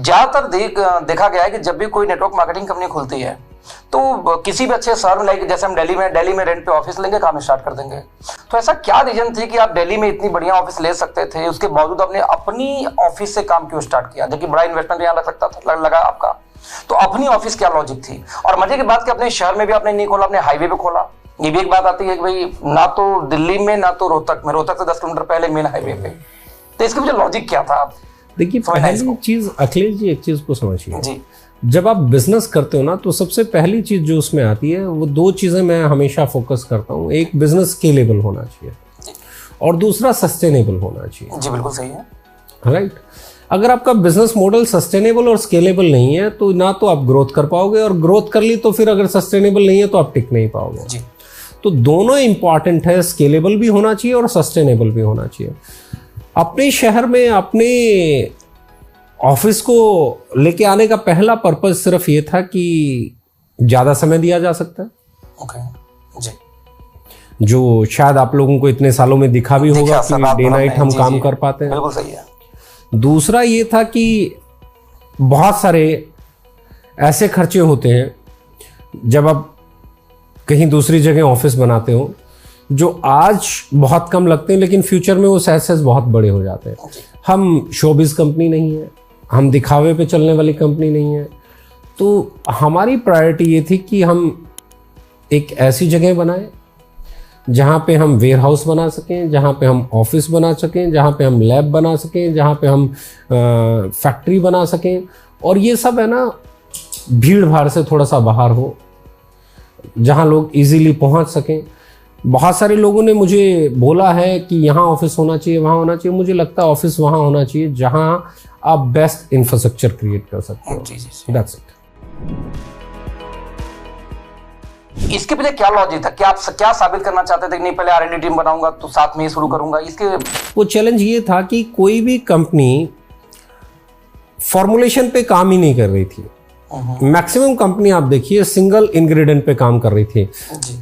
ज्यादातर देखा गया है कि जब भी कोई नेटवर्क मार्केटिंग कंपनी खुलती है तो किसी भी अच्छे शहर में, लाइक जैसे हम दिल्ली में रेंट पे ऑफिस लेंगे, काम स्टार्ट कर देंगे। तो ऐसा क्या रीजन थी कि आप दिल्ली में इतनी बढ़िया ऑफिस ले सकते थे, उसके बावजूद आपने अपनी ऑफिस से काम क्यों स्टार्ट किया? देखिए बड़ा इन्वेस्टमेंट यहाँ लग सकता था, लगा आपका, तो अपनी ऑफिस क्या लॉजिक थी? और मजे की बात कि अपने शहर में भी आपने नहीं खोला, अपने हाईवे पे खोला। ये भी एक बात आती है कि भाई ना तो दिल्ली में ना तो रोहतक में, रोहतक से 10 किलोमीटर पहले मेन हाईवे पे। तो इसके पीछे लॉजिक क्या था? देखिए पहली चीज अखिलेश जी, एक चीज को समझिए जी, जब आप बिजनेस करते हो ना तो सबसे पहली चीज जो उसमें आती है वो दो चीजें मैं हमेशा फोकस करता हूँ। एक बिजनेस स्केलेबल होना चाहिए और दूसरा सस्टेनेबल होना चाहिए। जी बिल्कुल सही है, राइट। अगर आपका बिजनेस मॉडल सस्टेनेबल और स्केलेबल नहीं है तो ना तो आप ग्रोथ कर पाओगे, और ग्रोथ कर ली तो फिर अगर सस्टेनेबल नहीं है तो आप टिक नहीं पाओगे। जी। तो दोनों इंपॉर्टेंट है, स्केलेबल भी होना चाहिए और सस्टेनेबल भी होना चाहिए। अपने शहर में अपने ऑफिस को लेके आने का पहला पर्पज सिर्फ ये था कि ज्यादा समय दिया जा सकता है। ओके जी। जो शायद आप लोगों को इतने सालों में दिखा भी होगा कि डे नाइट हम काम कर पाते हैं। बिल्कुल सही है। दूसरा ये था कि बहुत सारे ऐसे खर्चे होते हैं जब आप कहीं दूसरी जगह ऑफिस बनाते हो जो आज बहुत कम लगते हैं लेकिन फ्यूचर में वो सहज बहुत बड़े हो जाते हैं। हम शोबिज कंपनी नहीं है, हम दिखावे पे चलने वाली कंपनी नहीं है। तो हमारी प्रायोरिटी ये थी कि हम एक ऐसी जगह बनाएं जहाँ पे हम वेयर हाउस बना सकें, जहाँ पे हम ऑफिस बना सकें, जहाँ पे हम लैब बना सकें, जहाँ पे हम फैक्ट्री बना सकें, और ये सब है ना भीड़ भाड़ से थोड़ा सा बाहर हो, जहाँ लोग इजीली पहुँच सकें। बहुत सारे लोगों ने मुझे बोला है कि यहाँ ऑफिस होना चाहिए, वहाँ होना चाहिए। मुझे लगता है ऑफिस वहाँ होना चाहिए जहाँ आप बेस्ट इंफ्रास्ट्रक्चर क्रिएट कर सकते हो। That's it. इसके पीछे क्या लॉजिक था? क्या साबित करना चाहते थे कि नहीं पहले R&D टीम बनाऊंगा तो साथ में ही शुरू करूंगा? इसके वो चैलेंज ये था कि कोई भी कंपनी फॉर्मुलेशन पे काम ही नहीं कर रही थी। मैक्सिमम कंपनी आप देखिए सिंगल इंग्रेडिएंट पे काम कर रही थी। जी।